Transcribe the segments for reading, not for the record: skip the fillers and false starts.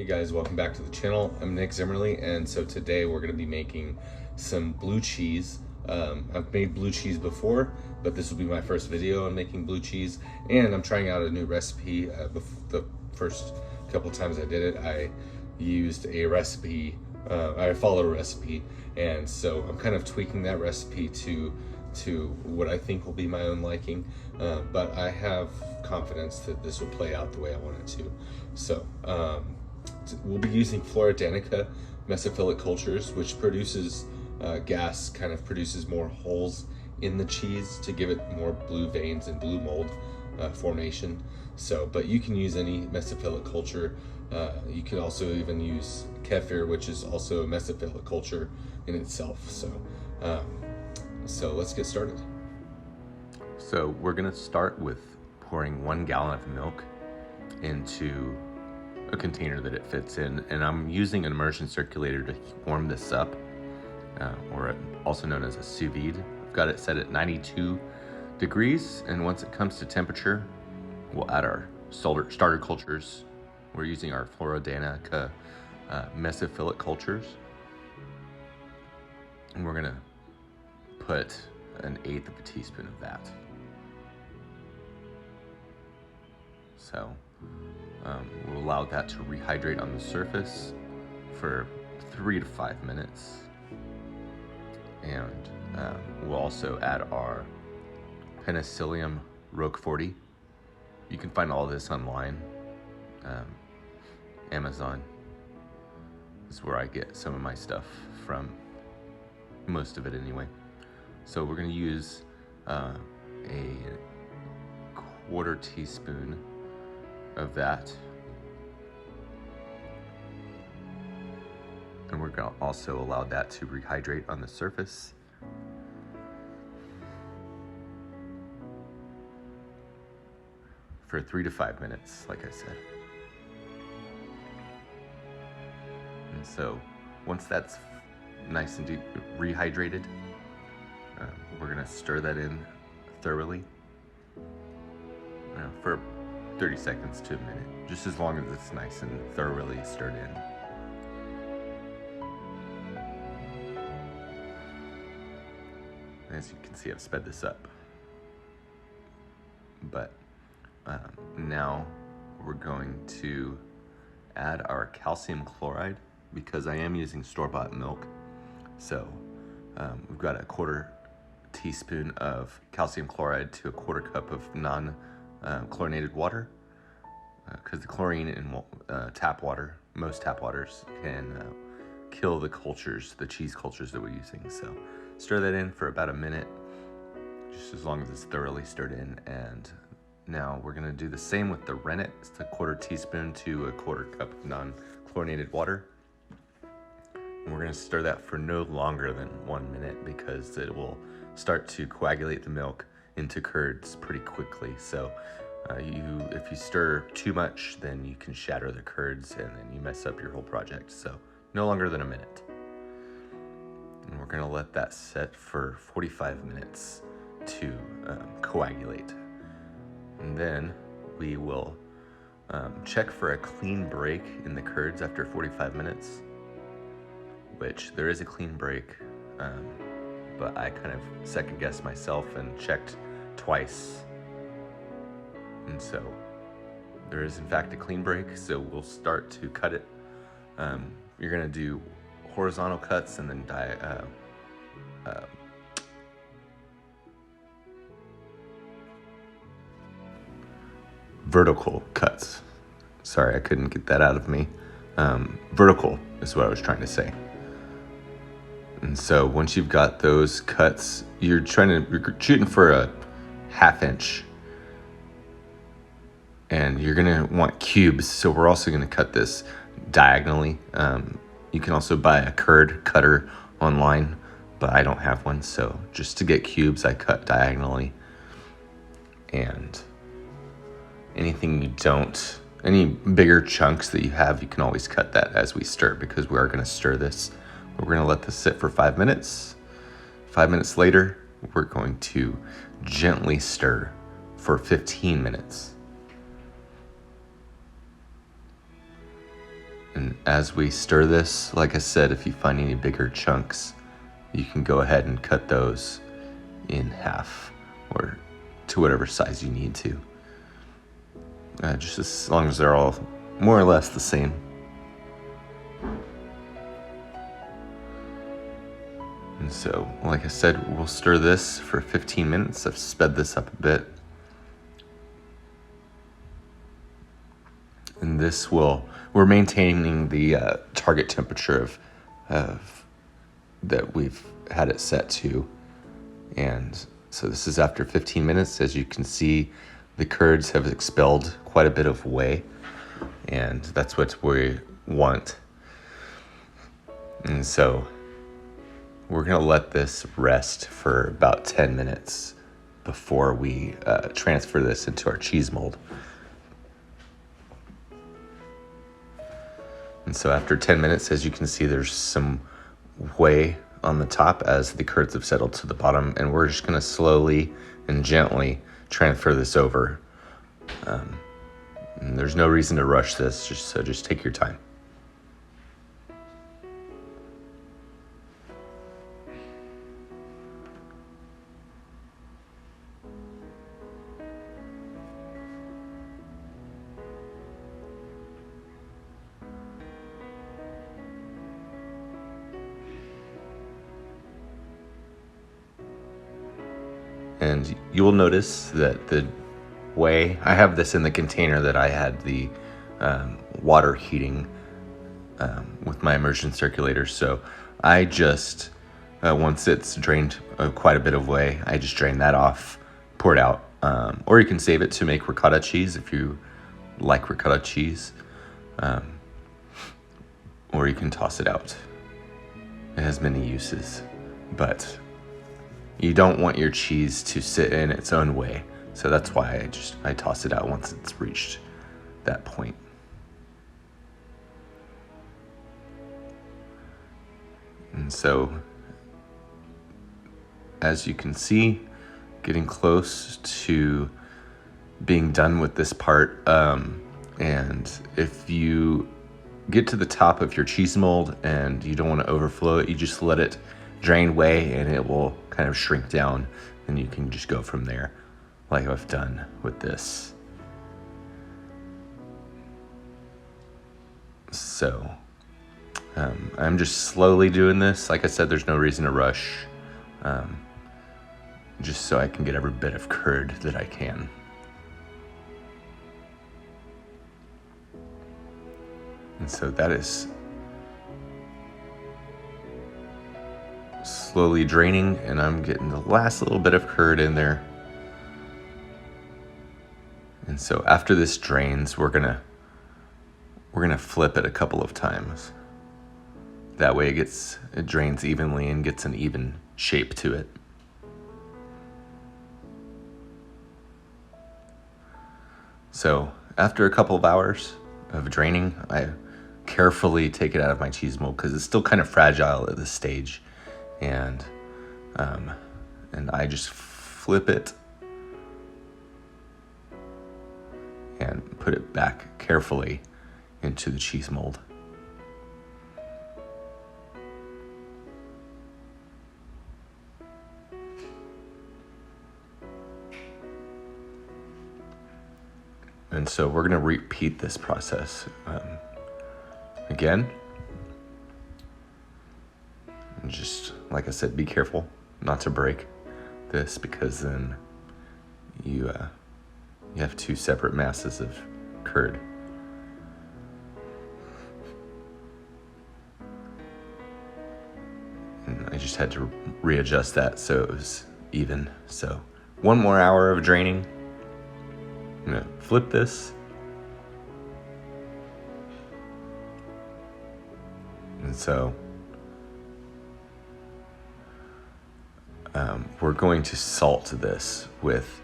Hey guys, welcome back to the channel. I'm Nick Zimmerly, and so today we're going to be making some blue cheese. I've made blue cheese before, but this will be my first video on making blue cheese, and I'm trying out a new recipe. The first couple times I did it, I used a recipe, I followed a recipe, and so I'm kind of tweaking that recipe to what I think will be my own liking, but I have confidence that this will play out the way I want it to. So we'll be using Flora Danica mesophilic cultures, which produces gas, kind of produces more holes in the cheese to give it more blue veins and blue mold formation. So, but you can use any mesophilic culture. You can also even use kefir, which is also a mesophilic culture in itself. So let's get started. So we're gonna start with pouring 1 gallon of milk into a container that it fits in, and I'm using an immersion circulator to warm this up, or also known as a sous vide. I've got it set at 92 degrees, and once it comes to temperature, we'll add our starter cultures. We're using our Flora Danica mesophilic cultures, and we're gonna put 1/8 of a teaspoon of that. So we'll allow that to rehydrate on the surface for 3 to 5 minutes. And we'll also add our Penicillium roqueforti. You can find all this online. Amazon is where I get some of my stuff from, most of it anyway. So we're gonna use a 1/4 teaspoon of that, and we're gonna also allow that to rehydrate on the surface. For 3 to 5 minutes, like I said. And so once that's nice and deep rehydrated, we're gonna stir that in thoroughly for 30 seconds to a minute, just as long as it's nice and thoroughly stirred in. As you can see, I've sped this up. But now we're going to add our calcium chloride, because I am using store-bought milk. So we've got a 1/4 teaspoon of calcium chloride to a 1/4 cup of non-chlorinated water, because the chlorine in tap water, most tap waters, can kill the cultures, the cheese cultures that we're using. So stir that in for about a minute, just as long as it's thoroughly stirred in. And now we're gonna do the same with the rennet. It's a 1/4 teaspoon to a 1/4 cup of non-chlorinated water. And we're gonna stir that for no longer than 1 minute, because it will start to coagulate the milk into curds pretty quickly. So if you stir too much, then you can shatter the curds and then you mess up your whole project. So no longer than a minute. And we're gonna let that set for 45 minutes to coagulate. And then we will check for a clean break in the curds after 45 minutes, which there is a clean break, but I kind of second guessed myself and checked twice. And so there is in fact a clean break, so we'll start to cut it. You're gonna do horizontal cuts and then vertical cuts. Sorry, I couldn't get that out of me. Vertical is what I was trying to say. And so once you've got those cuts, you're shooting for a 1/2 inch. And you're gonna want cubes, so we're also gonna cut this diagonally. You can also buy a curd cutter online, but I don't have one, so just to get cubes, I cut diagonally. And any bigger chunks that you have, you can always cut that as we stir, because we are gonna stir this. We're gonna let this sit for 5 minutes. 5 minutes later, we're going to gently stir for 15 minutes. And as we stir this, like I said, if you find any bigger chunks, you can go ahead and cut those in half or to whatever size you need to. Just as long as they're all more or less the same. And so, like I said, we'll stir this for 15 minutes. I've sped this up a bit. And this we're maintaining the target temperature of that we've had it set to. And so this is after 15 minutes. As you can see, the curds have expelled quite a bit of whey, and that's what we want. And so we're gonna let this rest for about 10 minutes before we transfer this into our cheese mold. And so after 10 minutes, as you can see, there's some whey on the top as the curds have settled to the bottom, and we're just gonna slowly and gently transfer this over. And there's no reason to rush this, just take your time. And you will notice that the whey, I have this in the container that I had the water heating with my immersion circulator. So I just, once it's drained quite a bit of whey, I just drain that off, pour it out. Or you can save it to make ricotta cheese if you like ricotta cheese. Or you can toss it out. It has many uses, but you don't want your cheese to sit in its own whey. So that's why I toss it out once it's reached that point. And so, as you can see, getting close to being done with this part. And if you get to the top of your cheese mold and you don't want to overflow it, you just let it drain whey and it will kind of shrink down, and you can just go from there like I've done with this. So I'm just slowly doing this. Like I said, there's no reason to rush, just so I can get every bit of curd that I can. And so that is slowly draining, and I'm getting the last little bit of curd in there. And so after this drains, we're gonna flip it a couple of times. That way it drains evenly and gets an even shape to it. So after a couple of hours of draining, I carefully take it out of my cheese mold because it's still kind of fragile at this stage. And I just flip it and put it back carefully into the cheese mold. And so we're going to repeat this process again. And just, like I said, be careful not to break this, because then you have two separate masses of curd. And I just had to readjust that so it was even. So 1 more hour of draining. I'm gonna flip this. And so we're going to salt this with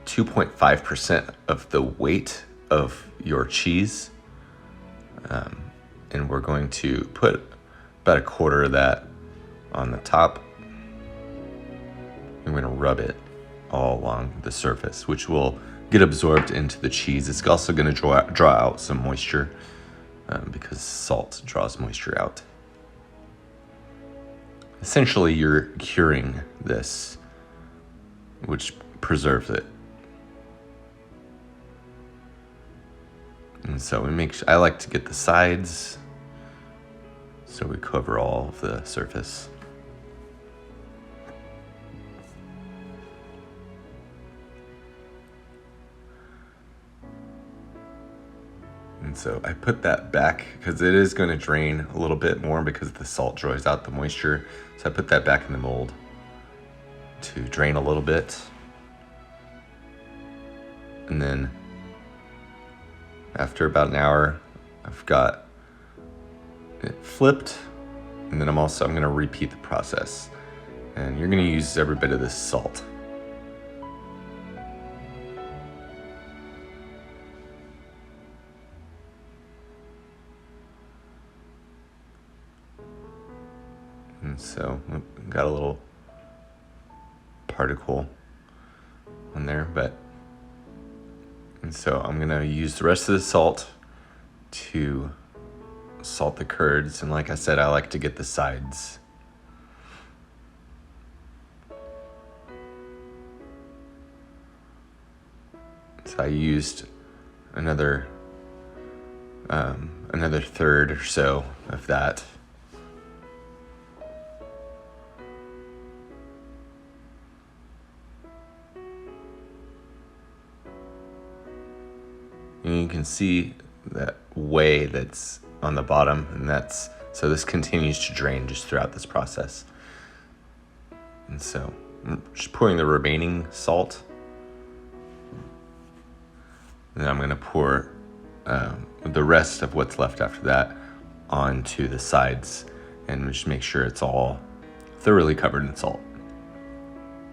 2.5% of the weight of your cheese. And we're going to put about 1/4 of that on the top. I'm going to rub it all along the surface, which will get absorbed into the cheese. It's also going to draw out some moisture. because salt draws moisture out. Essentially, you're curing this, which preserves it. And so I like to get the sides so we cover all of the surface. And so I put that back because it is going to drain a little bit more because the salt draws out the moisture. So I put that back in the mold to drain a little bit. And then after about an hour, I've got it flipped. And then I'm going to repeat the process. And you're going to use every bit of this salt. And so I've got a little particle on there, and so I'm gonna use the rest of the salt to salt the curds. And like I said, I like to get the sides. So I used another third or so of that. And you can see that whey that's on the bottom, and so this continues to drain just throughout this process. And so I'm just pouring the remaining salt. And then I'm going to pour the rest of what's left after that onto the sides and just make sure it's all thoroughly covered in salt.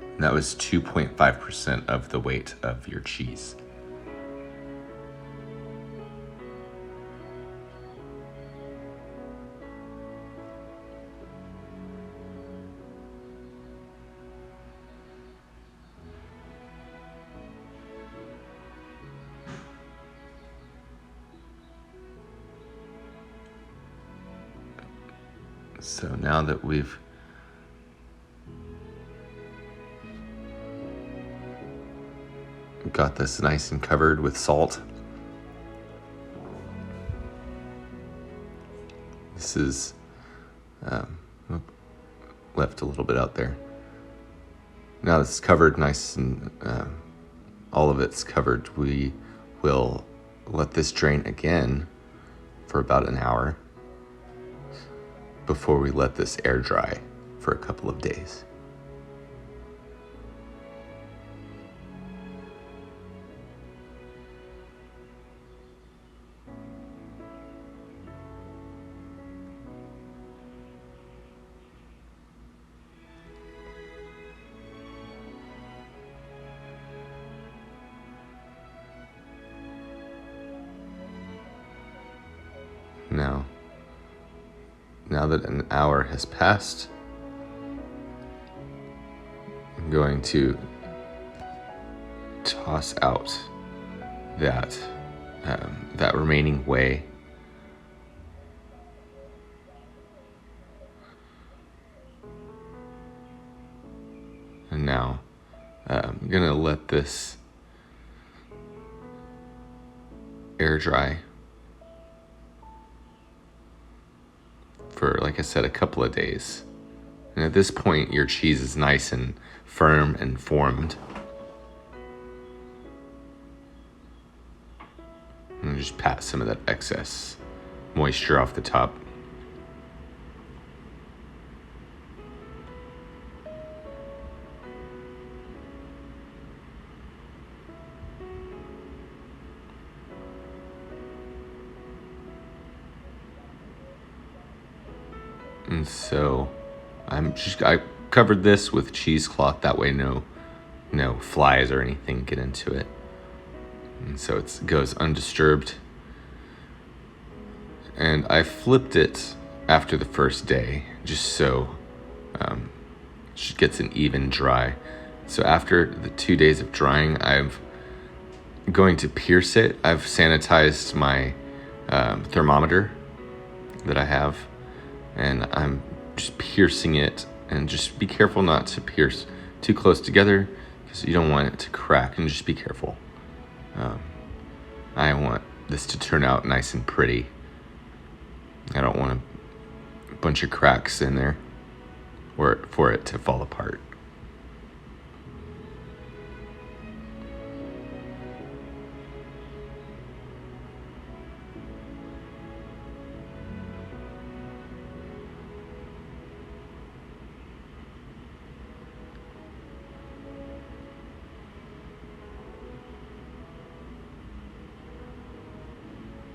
And that was 2.5% of the weight of your cheese. So now that we've got this nice and covered with salt, this is left a little bit out there. Now that it's covered nice and all of it's covered, we will let this drain again for about an hour before we let this air dry for a couple of days. Now that an hour has passed, I'm going to toss out that remaining whey. And now I'm gonna let this air dry for, like I said, a couple of days. And at this point, your cheese is nice and firm and formed. And just pat some of that excess moisture off the top. And so I covered this with cheesecloth, that way no flies or anything get into it. And so it goes undisturbed. And I flipped it after the first day, just so it gets an even dry. So after the 2 days of drying, I'm going to pierce it. I've sanitized my thermometer that I have, and I'm just piercing it, and just be careful not to pierce too close together because you don't want it to crack, and just be careful. I want this to turn out nice and pretty. I don't want a bunch of cracks in there for it to fall apart.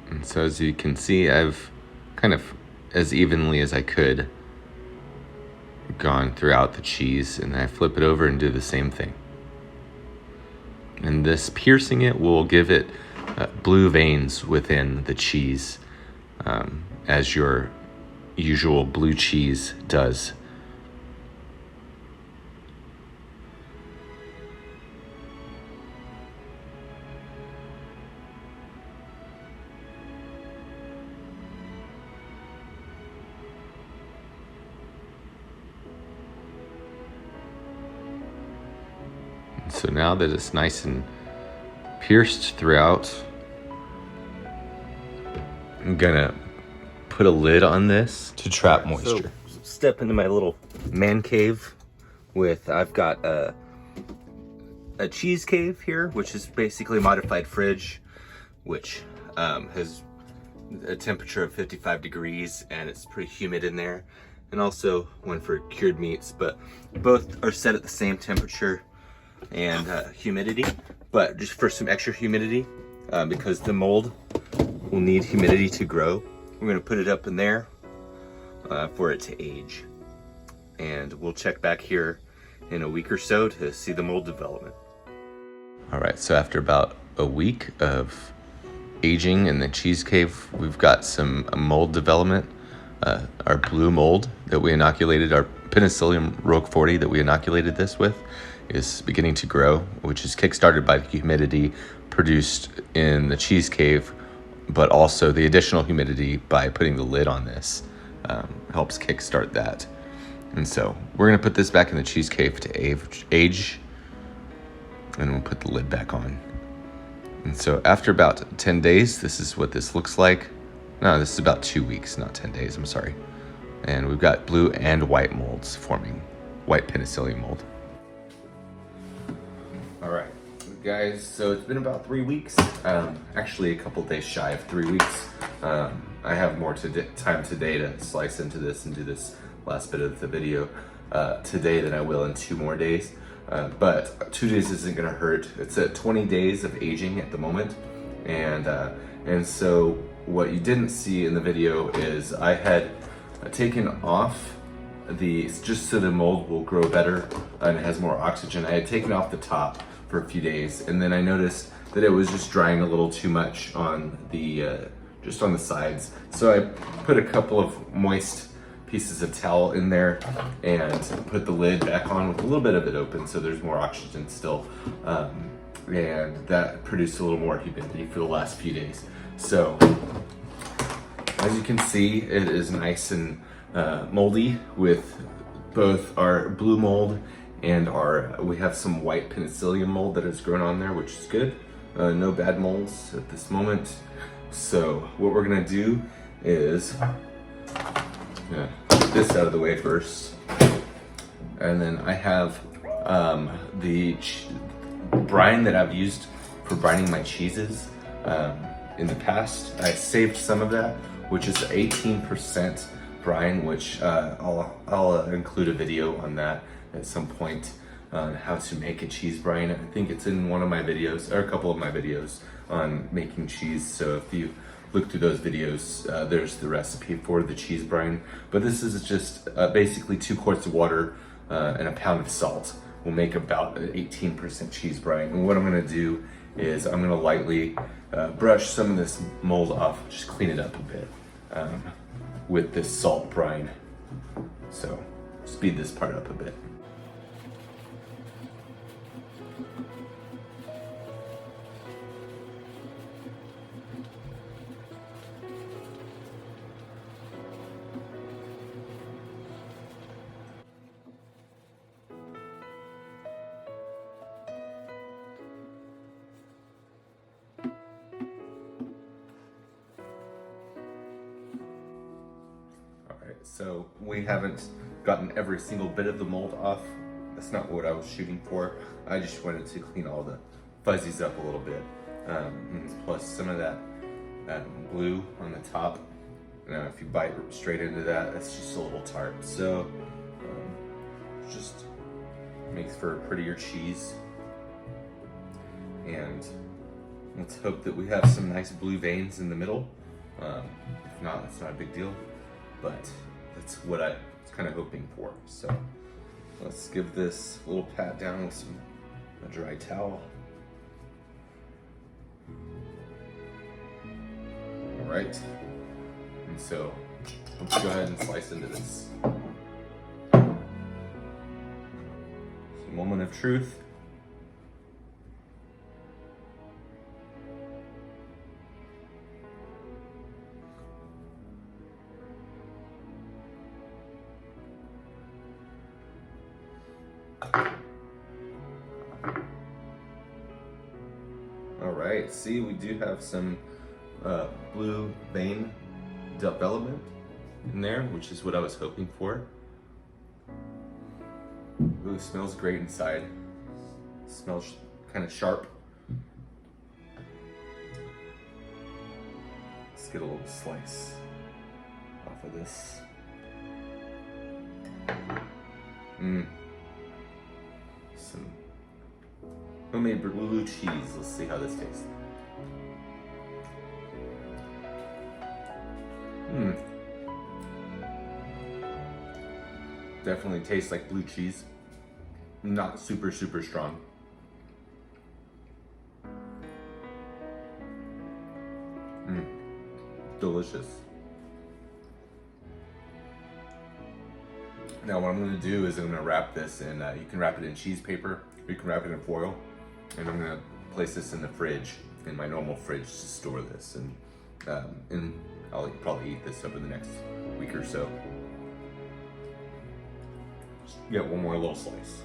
And so as you can see, I've kind of, as evenly as I could, gone throughout the cheese, and I flip it over and do the same thing. And this piercing it will give it blue veins within the cheese, as your usual blue cheese does. So now that it's nice and pierced throughout, I'm gonna put a lid on this to trap moisture. So step into my little man cave I've got a cheese cave here, which is basically a modified fridge, which has a temperature of 55 degrees, and it's pretty humid in there. And also one for cured meats, but both are set at the same temperature and humidity, but just for some extra humidity, because the mold will need humidity to grow. We're gonna put it up in there for it to age, and we'll check back here in a week or so to see the mold development. All right, so after about a week of aging in the cheese cave, we've got some mold development. Our blue mold that we inoculated, our Penicillium roqueforti that we inoculated this with, is beginning to grow, which is kickstarted by the humidity produced in the cheese cave, but also the additional humidity by putting the lid on this helps kickstart that. And so we're gonna put this back in the cheese cave to age, and we'll put the lid back on. And so after about 10 days, this is what this looks like. No, this is about 2 weeks, not 10 days, I'm sorry. And we've got blue and white molds forming, white penicillium mold. All right, guys, so it's been about 3 weeks, actually a couple days shy of 3 weeks. I have more time today to slice into this and do this last bit of the video today than I will in 2 more days. But 2 days isn't gonna hurt. It's at 20 days of aging at the moment. And so what you didn't see in the video is I had taken off just so the mold will grow better and it has more oxygen. I had taken off the top for a few days, and then I noticed that it was just drying a little too much on just on the sides. So I put a couple of moist pieces of towel in there and put the lid back on with a little bit of it open so there's more oxygen still. And that produced a little more humidity for the last few days. So as you can see, it is nice and moldy with both our blue mold and we have some white penicillium mold that has grown on there, which is good. No bad molds at this moment. So what we're gonna do is get this out of the way first. And then I have the brine that I've used for brining my cheeses in the past. I saved some of that, which is 18% brine, which I'll include a video on that at some point on how to make a cheese brine. I think it's in one of my videos, or a couple of my videos on making cheese. So if you look through those videos, there's the recipe for the cheese brine. But this is just basically 2 quarts of water and a pound of salt. Will make about an 18% cheese brine. And what I'm gonna do is I'm gonna lightly brush some of this mold off, just clean it up a bit with this salt brine. So speed this part up a bit. So we haven't gotten every single bit of the mold off. That's not what I was shooting for. I just wanted to clean all the fuzzies up a little bit. Plus some of that blue on the top. If you bite straight into that, that's just a little tart. So just makes for a prettier cheese. And let's hope that we have some nice blue veins in the middle. If not, that's not a big deal, but that's what I was kind of hoping for. So let's give this a little pat down with a dry towel. All right, and so let's go ahead and slice into this. So, moment of truth. All right, see, we do have some blue vein development in there, which is what I was hoping for. Ooh, it smells great inside. It smells kind of sharp. Let's get a little slice off of this. Some homemade blue cheese. Let's see how this tastes. Definitely tastes like blue cheese. Not super strong. Delicious. Now what I'm going to do is I'm going to wrap this in, you can wrap it in cheese paper, or you can wrap it in foil, and I'm going to place this in the fridge, in my normal fridge, to store this, and I'll probably eat this over the next week or so. Just get one more little slice.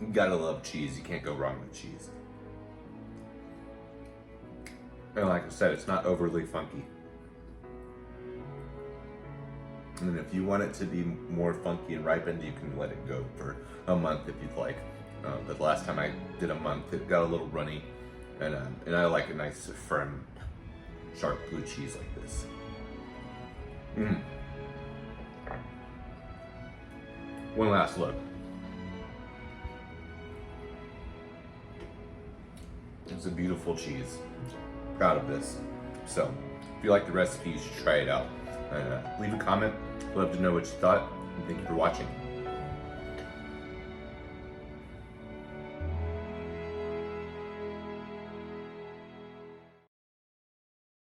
You gotta love cheese. You can't go wrong with cheese. And like I said, it's not overly funky. And if you want it to be more funky and ripened, you can let it go for a month if you'd like. But the last time I did a month, it got a little runny, and I like a nice, firm, sharp blue cheese like this. One last look. It's a beautiful cheese. Proud of this. So, if you like the recipe, you should try it out. Leave a comment. I'd love to know what you thought, and thank you for watching.